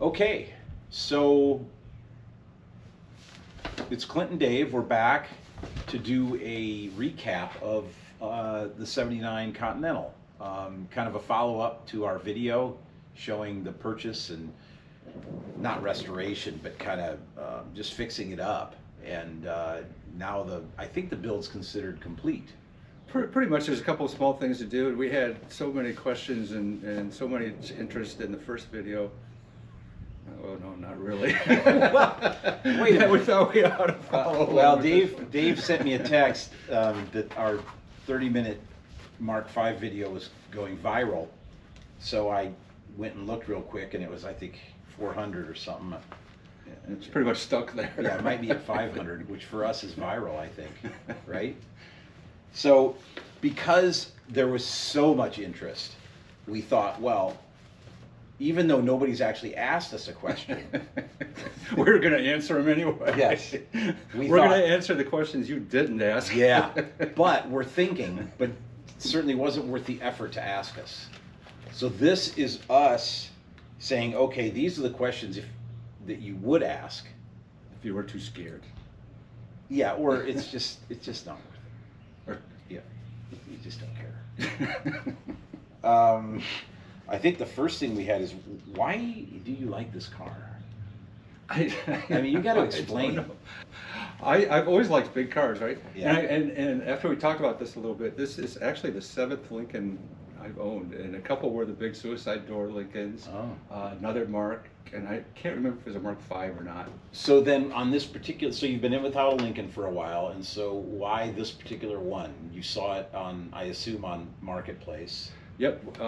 Okay, so it's Clint and Dave. We're back to do a recap of the 79 Continental. Kind of a follow-up to our video showing the purchase and not restoration, but kind of just fixing it up. And now I think the build's considered complete. Pretty much. There's a couple of small things to do. We had so many questions and so many interest in the first video. Oh no, not really. Well, wait a minute. We thought we ought to follow. Well, Dave sent me a text that our 30-minute Mark V video was going viral. So I went and looked real quick, and it was, I think, 400 or something. It's pretty much stuck there. Yeah, it might be at 500, which for us is viral, I think, right? So because there was so much interest, we thought, well, even though nobody's actually asked us a question, we're going to answer them anyway. Yes. We're going to answer the questions you didn't ask. Yeah, but we're thinking, but it certainly wasn't worth the effort to ask us. So this is us saying, okay, these are the questions that you would ask. If you were too scared. Yeah, or it's just not worth it. Or, yeah, you just don't care. I think the first thing we had is, why do you like this car? I mean, you got to explain. I've always liked big cars, right? Yeah. And after we talked about this a little bit, this is actually the 7th Lincoln I've owned, and a couple were the big suicide door Lincolns. Oh. Another Mark, and I can't remember if it was a Mark V or not. So then on this particular, so you've been in without a Lincoln for a while, and so why this particular one? You saw it on, I assume, on Marketplace. Yep.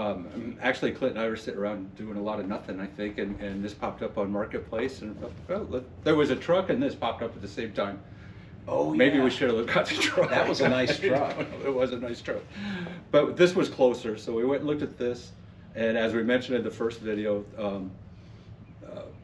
Actually, Clint and I were sitting around doing a lot of nothing, I think, and this popped up on Marketplace, and well, there was a truck, and this popped up at the same time. Oh, yeah. Maybe we should have got the truck. That was a nice truck. It was a nice truck. But this was closer, so we went and looked at this, and as we mentioned in the first video,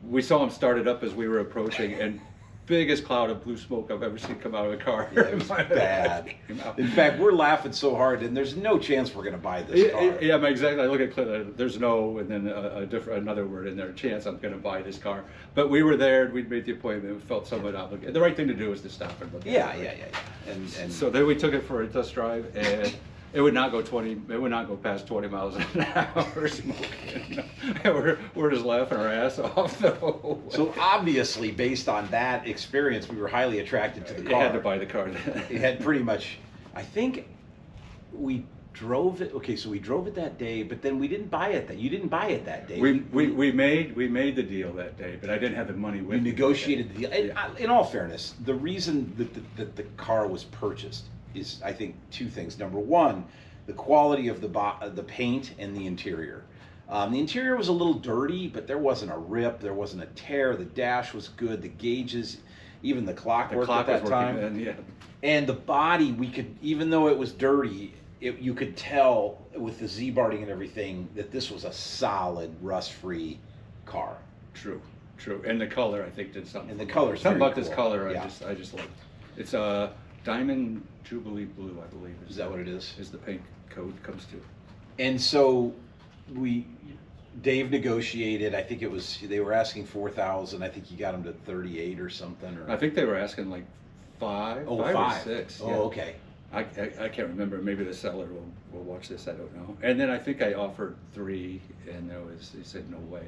we saw him start it up as we were approaching, and biggest cloud of blue smoke I've ever seen come out of a car. Yeah, it was bad. In fact, we're laughing so hard, and there's no chance we're going to buy this car. Yeah, exactly. I look at Clint, there's no, and then another word in there, chance I'm going to buy this car. But we were there, we'd made the appointment, we felt somewhat obligated. The right thing to do was to stop and look at it. Yeah. And so then we took it for a test drive, and it would not go past 20 miles an hour smoking. We're just laughing our ass off though. So obviously, based on that experience, we were highly attracted to the car. You had to buy the car then. It had pretty much, I think we drove it, okay, so we drove it that day, but then we didn't buy it you didn't buy it that day. We made the deal that day, but I didn't have the money with me. You negotiated the deal. Yeah. In all fairness, the reason that the car was purchased is, I think, two things. Number one, the quality of the paint and the interior. The interior was a little dirty, but there wasn't a rip, there wasn't a tear. The dash was good, the gauges, even the clock worked at that time. Then, yeah. And the body, we could, even though it was dirty, you could tell with the Z-barding and everything that this was a solid, rust-free car. True. And the color, I think, did something. And the color, something about cool. This color, yeah. I just like. It's a Diamond Jubilee Blue, I believe. Is that what it is? Is the paint code comes to. And so Dave negotiated. I think they were asking 4,000. I think he got them to 38 or something. Or I think they were asking like 5 or 6. Oh, yeah. Okay. I can't remember. Maybe the seller will watch this. I don't know. And then I think I offered 3, and he said no way.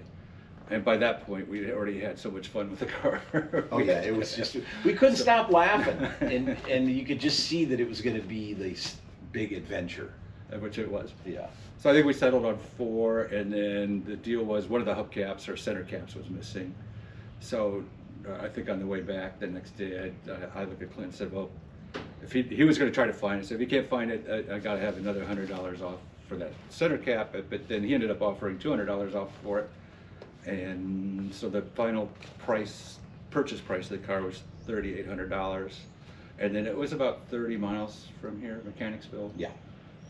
And by that point, we already had so much fun with the car. Oh yeah, it was just, we couldn't stop laughing, and you could just see that it was going to be this big adventure. Which it was. Yeah. So I think we settled on 4, and then the deal was one of the hubcaps or center caps was missing. So I think on the way back the next day, I looked at Clint and said, well, if he was going to try to find it, so if he can't find it, I got to have another $100 off for that center cap. But then he ended up offering $200 off for it. And so the final purchase price of the car was $3,800, and then it was about 30 miles from here, Mechanicsville. Yeah.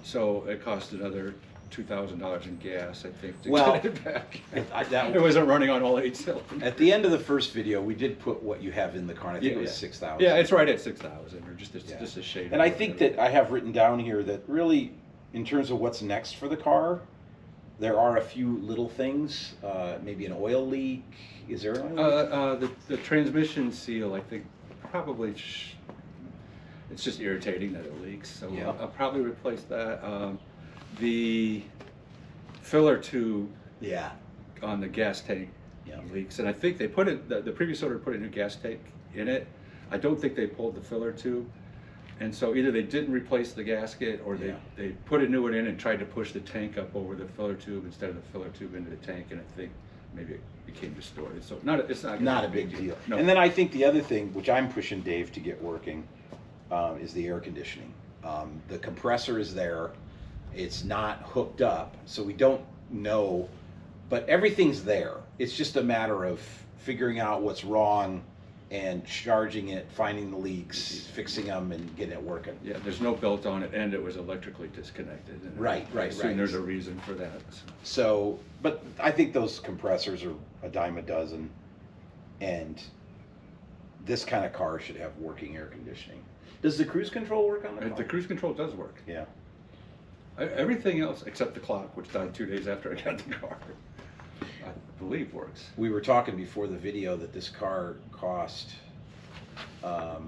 So it cost another $2,000 in gas, I think, to get it back. It wasn't running on all 8 cylinders. At the end of the first video, we did put what you have in the car. And I think it was 6,000. Yeah, it's right at 6,000, or just a shade. And I think that I have written down here that really, in terms of what's next for the car, There are a few little things, maybe an oil leak. Is there an oil leak? The transmission seal, I think, probably it's just irritating that it leaks. So Yeah. I'll probably replace that. The filler tube Yeah. on the gas tank Yeah. leaks, and I think they put it. The previous owner put a new gas tank in it. I don't think they pulled the filler tube, and so either they didn't replace the gasket or Yeah. they put a new one in and tried to push the tank up over the filler tube instead of the filler tube into the tank, and I think maybe it became distorted. So it's not Not a big deal. No. And then I think the other thing, which I'm pushing Dave to get working, is the air conditioning. The compressor is there. It's not hooked up, so we don't know, but everything's there. It's just a matter of figuring out what's wrong and charging it, finding the leaks, fixing them, and getting it working. Yeah, there's no belt on it, and it was electrically disconnected. And Right. I assume there's a reason for that. So, but I think those compressors are a dime a dozen, and this kind of car should have working air conditioning. Does the cruise control work on the car? The cruise control does work. Yeah. Everything else except the clock, which died 2 days after I got the car, I believe works. We were talking before the video that this car cost, how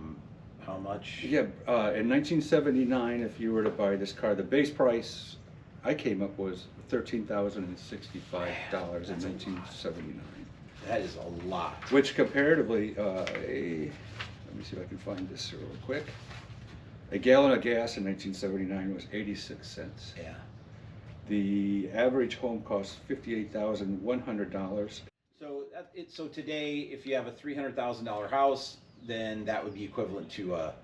much? Yeah, in 1979, if you were to buy this car, the base price I came up was $13,065 in 1979. That is a lot. Which comparatively, let me see if I can find this real quick. A gallon of gas in 1979 was 86 cents. Yeah. The average home cost $58,100. So today, if you have a $300,000 house, then that would be equivalent to a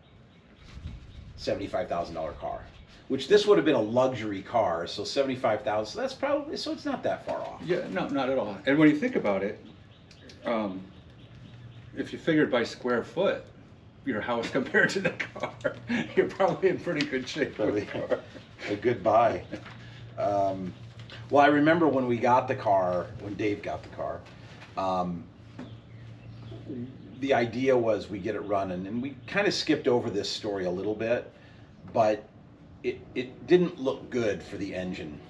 $75,000 car, which this would have been a luxury car. So 75,000. So that's probably, so it's not that far off. Yeah, no, not at all. And when you think about it, if you figured by square foot, your house compared to the car, you're probably in pretty good shape with the car. A good buy. Well, I remember when we got the car, when Dave got the car, the idea was we get it running, and we kind of skipped over this story a little bit, but it didn't look good for the engine.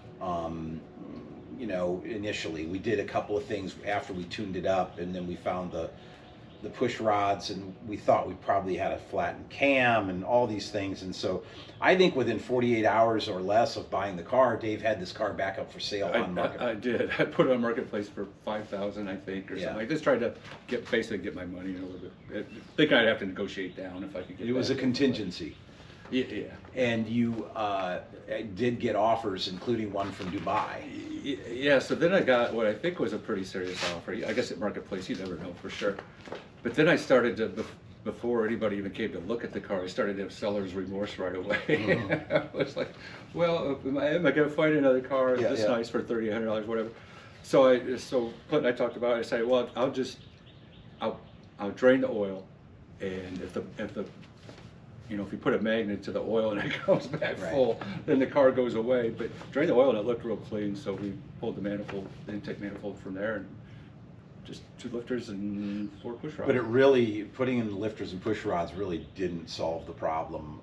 You know, initially we did a couple of things after we tuned it up, and then we found the push rods, and we thought we probably had a flattened cam and all these things. And so I think within 48 hours or less of buying the car, Dave had this car back up for sale on Marketplace. I did. I put it on Marketplace for $5,000, I think, or Yeah. something. I just tried to basically get my money in a little bit. I think I'd have to negotiate down if I could get It was a that. contingency. Yeah. And you did get offers, including one from Dubai. Yeah, so then I got what I think was a pretty serious offer. I guess at Marketplace, you never know for sure. But then I started to, before anybody even came to look at the car, I started to have seller's remorse right away. I was like, well, am I going to find another car Yeah, this yeah. nice for $3,800, whatever? So Clint and I talked about it. I said, well, I'll drain the oil, and if you put a magnet to the oil and it comes back Right. full, then the car goes away. But drain the oil and it looked real clean, so we pulled the intake manifold from there, and just 2 lifters and 4 push rods. But it really, putting in the lifters and push rods really didn't solve the problem.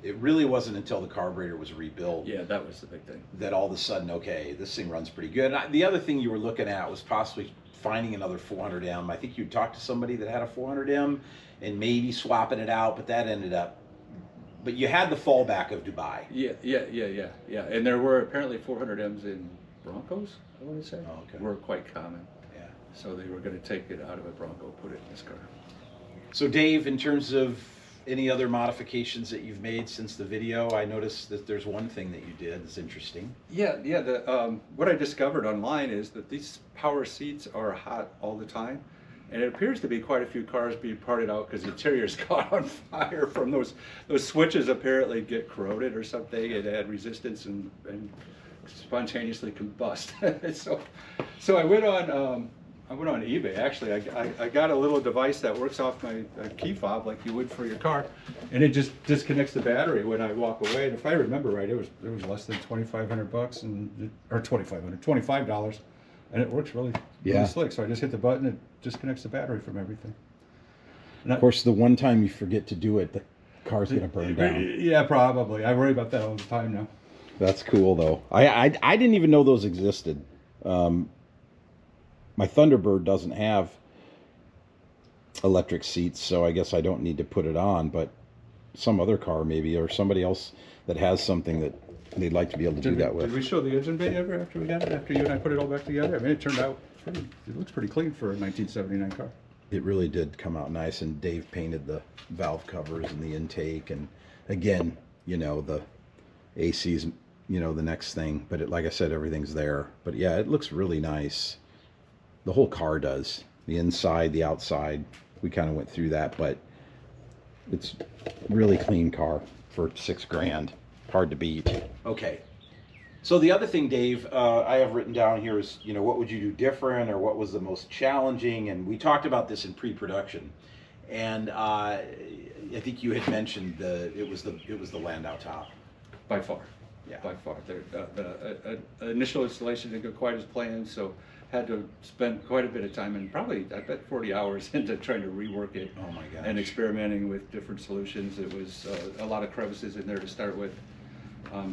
It really wasn't until the carburetor was rebuilt Yeah, that was the big thing. that all of a sudden, okay, this thing runs pretty good. And the other thing you were looking at was possibly finding another 400M. I think you talked to somebody that had a 400M and maybe swapping it out, but that ended up, but you had the fallback of Dubai. Yeah. And there were apparently 400Ms in Broncos, I want to say. Oh, okay. Were quite common. Yeah. So they were going to take it out of a Bronco, put it in this car. So Dave, in terms of any other modifications that you've made since the video, I noticed that there's one thing that you did that's interesting. Yeah. What I discovered online is that these power seats are hot all the time, and it appears to be quite a few cars being parted out because the interior's caught on fire from those switches. Apparently get corroded or something, and add resistance and spontaneously combust. so I went on eBay. Actually, I got a little device that works off my key fob like you would for your car, and it just disconnects the battery when I walk away. And if I remember right, it was less than $2,500 or $25, and it works really slick. So I just hit the button, it disconnects the battery from everything. Of course, the one time you forget to do it, the car's gonna burn down. Yeah, probably. I worry about that all the time now. That's cool though. I didn't even know those existed. My Thunderbird doesn't have electric seats, so I guess I don't need to put it on, but some other car maybe, or somebody else that has something that they'd like to be able to do that with. Did we show the engine bay ever after we got it? After you and I put it all back together? I mean, it turned out pretty, it looks pretty clean for a 1979 car. It really did come out nice, and Dave painted the valve covers and the intake, and again, you know, the AC's, you know, the next thing, but like I said, everything's there. But yeah, it looks really nice. The whole car does. The inside, the outside, we kind of went through that, but it's really clean car for $6,000. Hard to beat. Okay. So the other thing, Dave, I have written down here is, you know, what would you do different, or what was the most challenging? And we talked about this in pre-production, and I think you had mentioned it was the Landau top. By far. Yeah. By far. The initial installation didn't go quite as planned, so had to spend quite a bit of time, and probably, I bet, 40 hours into trying to rework it. Oh my gosh. And experimenting with different solutions. It was a lot of crevices in there to start with.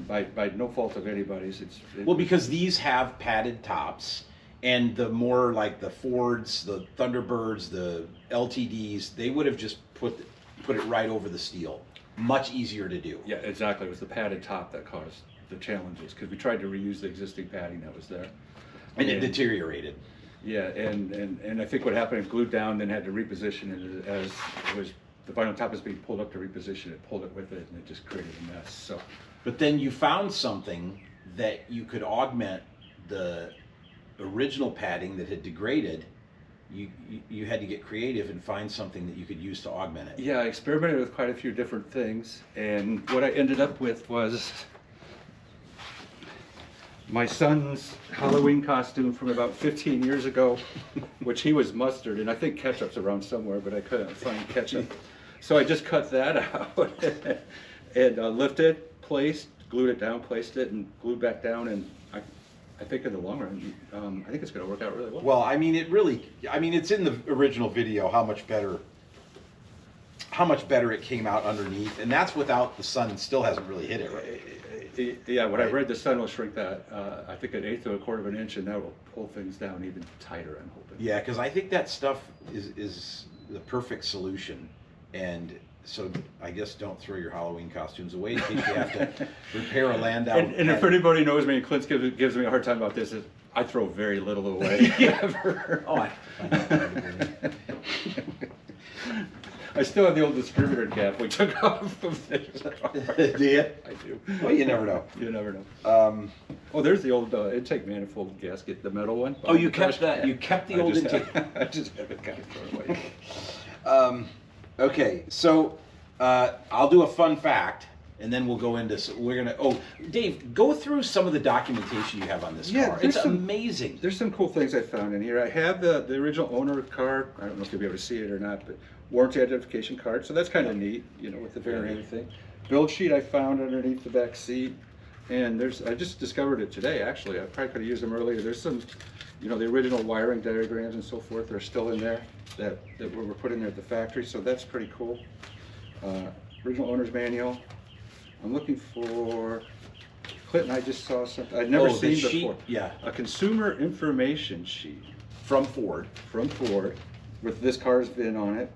By no fault of anybody's. Well, because these have padded tops, and the more like the Fords, the Thunderbirds, the LTDs, they would have just put it right over the steel. Much easier to do. Yeah, exactly. It was the padded top that caused the challenges, because we tried to reuse the existing padding that was there. And it deteriorated. Yeah, and I think what happened, it glued down, then had to reposition it as it was, the vinyl top is being pulled up to reposition it, pulled it with it, and it just created a mess. So. But then you found something that you could augment the original padding that had degraded. You had to get creative and find something that you could use to augment it. Yeah, I experimented with quite a few different things, and what I ended up with was my son's Halloween costume from about 15 years ago, which he was mustard, and I think ketchup's around somewhere, but I couldn't find ketchup. So I just cut that out and lifted, placed, glued it down, placed it, and glued back down, and I think in the long run, I think it's going to work out really well. Well, I mean, it's in the original video how much better it came out underneath, and that's without the sun still hasn't really hit it, right? Yeah, what I've read, the sun will shrink that, I think, 1/8 to 1/4 of an inch, and that will pull things down even tighter, I'm hoping. Yeah, because I think that stuff is the perfect solution, and so I guess don't throw your Halloween costumes away in case you have to repair a Landau. And if anybody knows me, and Clint gives me a hard time about this, is I throw very little away. Ever. Oh, I still have the old distributor cap we took off of this. Do you? I do. Well, you never know. You never know. Oh, there's the old intake manifold gasket, the metal one. Oh, you kept that? You kept the old intake? I just haven't got it thrown away. Okay, so I'll do a fun fact, and then we'll go into. Oh, Dave, go through some of the documentation you have on this car. It's amazing. There's some cool things I found in here. I have the original owner card. I don't know if you'll be able to see it or not, but warranty identification card. So that's kind of neat, you know, with the variant thing. Build sheet I found underneath the back seat, and I just discovered it today. Actually, I probably could have used them earlier. There's some, you know, the original wiring diagrams and so forth are still in there that were put in there at the factory. So that's pretty cool. Original owner's manual. I'm looking for, Clint and I just saw something I'd never seen before. Yeah. A consumer information sheet. From Ford. From Ford, with this car's VIN on it.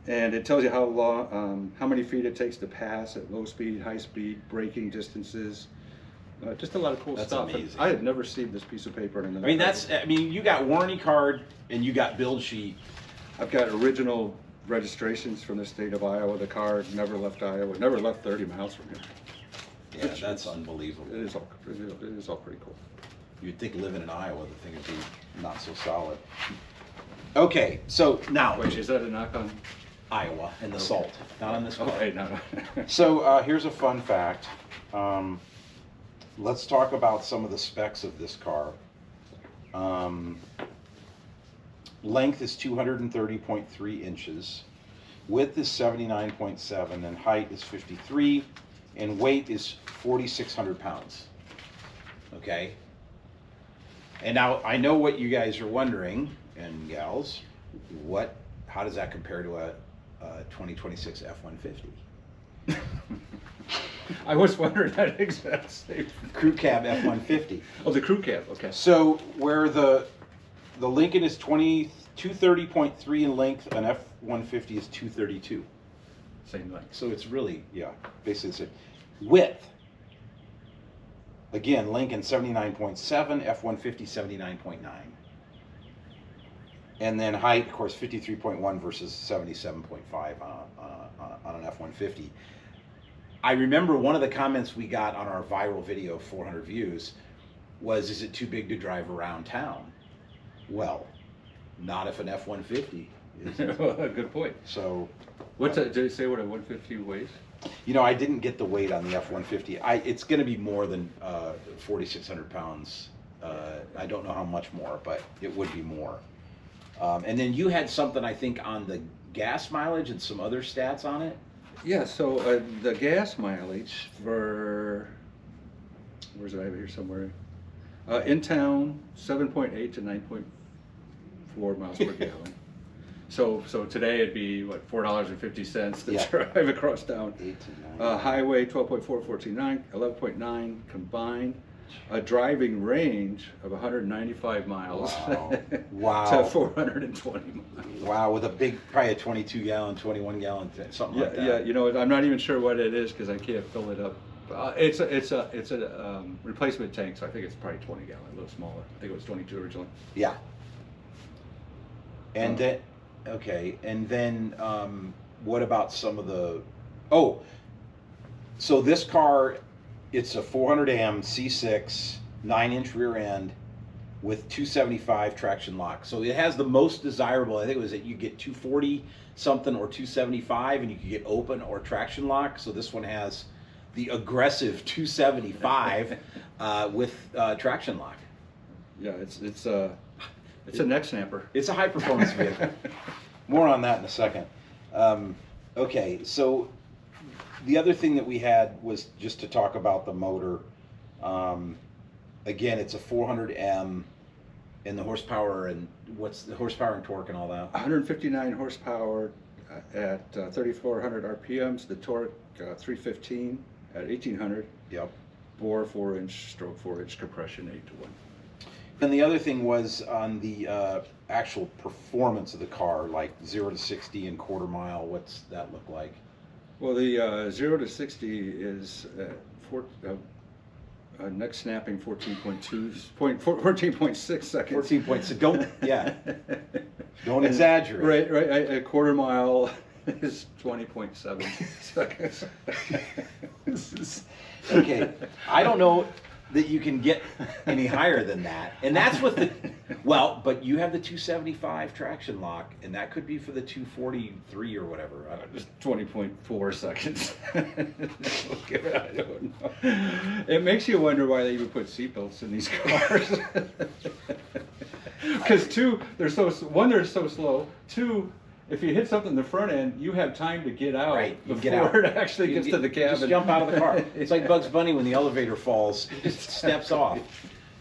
And it tells you how long, how many feet it takes to pass at low speed, high speed, braking distances. Just a lot of cool stuff. That's amazing. I had never seen this piece of paper. You got warranty card and you got build sheet. I've got original registrations from the state of Iowa. The car never left Iowa, never left 30 miles from here. Yeah, that's unbelievable. It is all pretty cool. You'd think living in Iowa, the thing would be not so solid. Okay, so now. Wait, is that a knock on Iowa and the salt, not on this car. Okay, no. So here's a fun fact. Let's talk about some of the specs of this car. Length is 230.3 inches. Width is 79.7, and height is 53, and weight is 4,600 pounds. Okay? And now I know what you guys are wondering, and gals, how does that compare to a 2026 F-150? I was wondering that exact same. Crew cab F-150. Oh, the crew cab, okay. So where the Lincoln is 230.3 in length, an F-150 is 232. Same length. So it's really, yeah, basically the same. Width. Again, Lincoln 79.7, F-150 79.9. And then height, of course, 53.1 versus 77.5 on an F-150. I remember one of the comments we got on our viral video, 400 views, was, is it too big to drive around town? Well, not if an F-150 is. Good point. So, Did it say what a 150 weighs? you know, I didn't get the weight on the F-150. It's going to be more than 4,600 pounds. I don't know how much more, but it would be more. And then you had something, I think, on the gas mileage and some other stats on it. Yeah, so the gas mileage for, where's it, I have it here somewhere. In town, 7.8 to 9.4 miles per gallon. So today it'd be, what, $4.50 to Yeah. drive across town. 8 to 9. Highway, 12.4, 14.9, 11.9 combined. A driving range of 195 miles. Wow. Wow. To 420 miles. Wow, with probably a 22 gallon, 21 gallon, something Yeah, like that. yeah. You know, I'm not even sure what it is because I can't fill it up. It's a replacement tank, so I think it's probably 20 gallon, a little smaller. I think it was 22 originally. Yeah. And then, okay, and then what about some of the? Oh, so this car, it's a 400M C6 9-inch rear end with 275 traction lock. So it has the most desirable. I think it was that you get 240 something or 275, and you could get open or traction lock. So this one has the aggressive 275 with traction lock. Yeah, it's a neck snapper. It's a high performance vehicle. More on that in a second. Okay, so the other thing that we had was just to talk about the motor. Again, it's a 400M, and the horsepower, and what's the horsepower and torque and all that? 159 horsepower at 3,400 RPMs. The torque 315 at 1,800. Yep. Bore 4-inch, stroke 4-inch compression 8-to-1. And the other thing was on the actual performance of the car, like 0 to 60 in quarter mile. What's that look like? Well, the 0 to 60 is neck snapping 14.6 seconds. 14.6. Don't exaggerate. Right. A quarter mile is 20.7 seconds. Okay, I don't know that you can get any higher than that, and that's what but you have the 275 traction lock, and that could be for the 243 or whatever. I don't know. Just 20.4 seconds. Okay, I don't know. It makes you wonder why they even put seatbelts in these cars. Because they're so slow. Two, if you hit something in the front end, you have time to get out before it actually gets to the cabin. Just jump out of the car. It's like Bugs Bunny when the elevator falls, it just steps off.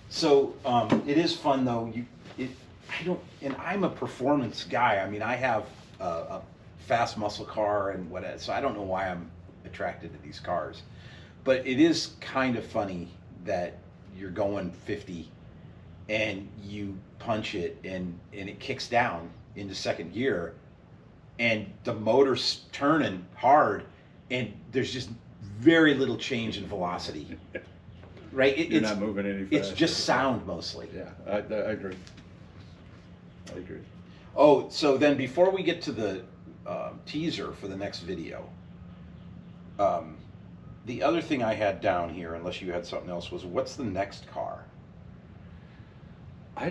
So it is fun though. I'm a performance guy. I mean, I have a fast muscle car and whatever, so I don't know why I'm attracted to these cars. But it is kind of funny that you're going 50 and you punch it and it kicks down into second gear, and the motor's turning hard, and there's just very little change in velocity. Right? You're not moving any faster. It's just sound mostly. Yeah, I agree. I agree. Oh, so then before we get to the teaser for the next video, the other thing I had down here, unless you had something else, was what's the next car? I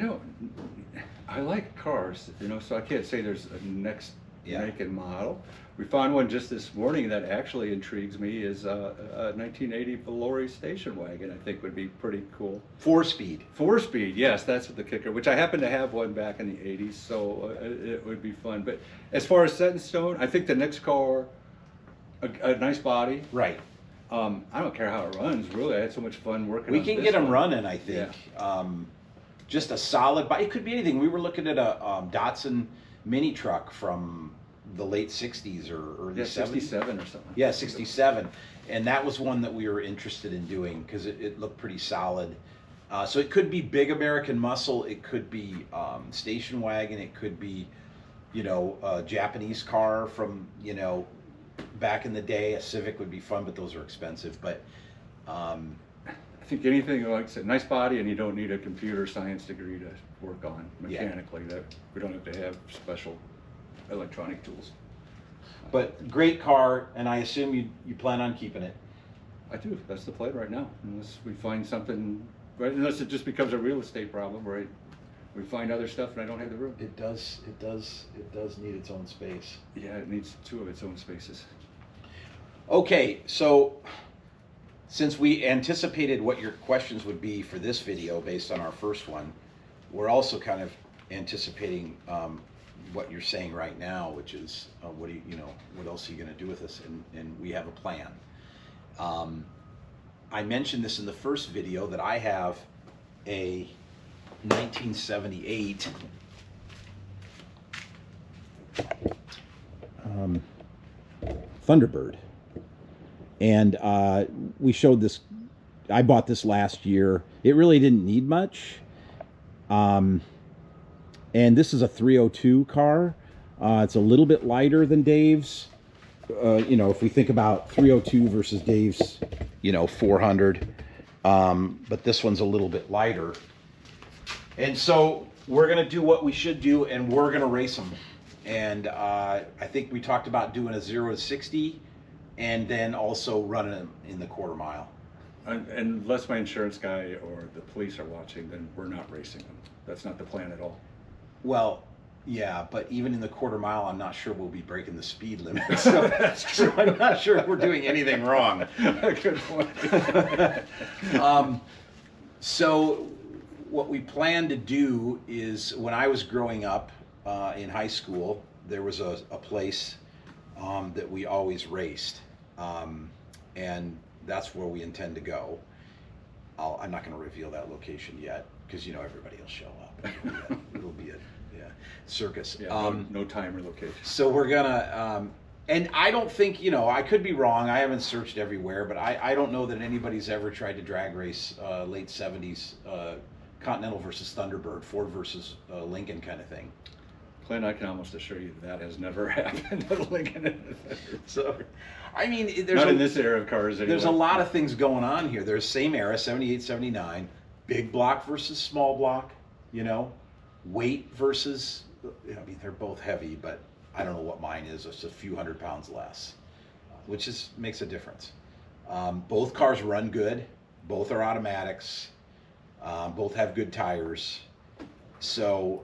like cars, so I can't say there's a next Yeah. make and model. We found one just this morning that actually intrigues me, is a 1980 Valori station wagon. I think would be pretty cool. 4-speed. 4-speed, yes, that's the kicker, which I happen to have one back in the 80s, so it would be fun. But as far as set in stone, I think the next car, a nice body. Right. I don't care how it runs, really. I had so much fun working on We this can get them one. running, I think. Yeah. Just a solid bike. It could be anything. We were looking at a Datsun mini truck from the late 60s or early Yeah, 70s. 67 or something. Yeah, 67. And that was one that we were interested in doing because it looked pretty solid. So it could be big American muscle, it could be station wagon, it could be, you know, a Japanese car from, you know, back in the day. A Civic would be fun, but those are expensive. But I think anything like I said, nice body, and you don't need a computer science degree to work on Yeah. mechanically. That we don't have to have special electronic tools. but great car, and I assume you plan on keeping it. I do. That's the plan right now. Unless we find something, right? Unless it just becomes a real estate problem, right? We find other stuff, and I don't have the room. It does need its own space. Yeah, it needs two of its own spaces. Okay, so since we anticipated what your questions would be for this video based on our first one, we're also kind of anticipating what you're saying right now, which is what do you know, what else are you going to do with this? And we have a plan. I mentioned this in the first video that I have a 1978 Thunderbird. And we showed this, I bought this last year. It really didn't need much. And this is a 302 car. It's a little bit lighter than Dave's. You know, if we think about 302 versus Dave's, you know, 400. But this one's a little bit lighter. And so we're going to do what we should do, and we're going to race them. And I think we talked about doing a 0 to 60. And then also running them in the quarter mile. And unless my insurance guy or the police are watching, then we're not racing them. That's not the plan at all. Well, yeah, but even in the quarter mile, I'm not sure we'll be breaking the speed limit. So, That's true. so I'm not sure if we're doing anything wrong. Good point. So what we plan to do is, when I was growing up in high school, there was a place that we always raced. And that's where we intend to go. I'm not going to reveal that location yet because, you know, everybody will show up. It'll be a circus. Yeah, no time or location. So we're gonna, and I don't think, you know, I could be wrong. I haven't searched everywhere, but I don't know that anybody's ever tried to drag race late 70s Continental versus Thunderbird, Ford versus Lincoln kind of thing. Clint, I can almost assure you that has never happened at Lincoln. So, I mean, there's Not in this era of cars anyway. There's a lot of things going on here. There's same era, 78, 79, big block versus small block, you know, weight versus, I mean, they're both heavy, but I don't know what mine is. It's a few hundred pounds less, which makes a difference. Both cars run good. Both are automatics. Both have good tires. So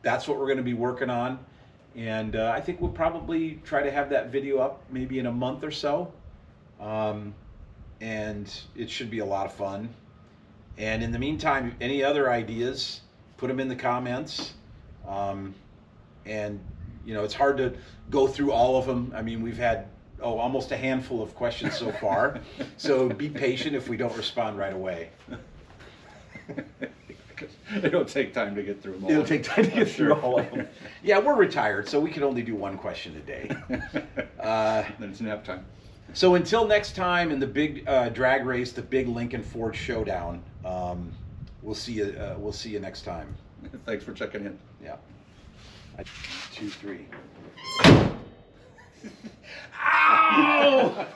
that's what we're going to be working on. And I think we'll probably try to have that video up maybe in a month or so. And it should be a lot of fun. And in the meantime, any other ideas, put them in the comments. And, you know, it's hard to go through all of them. I mean, we've had, almost a handful of questions so far. So be patient if we don't respond right away. It'll take time to get through them all. It'll take time to get through sure. all of them. Yeah, we're retired, so we can only do one question a day. Then it's nap time. So until next time in the big drag race, the big Lincoln Ford Showdown, we'll see you. We'll see you next time. Thanks for checking in. Yeah. 2, 3. Ow!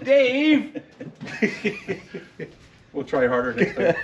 Dave! We'll try harder next time.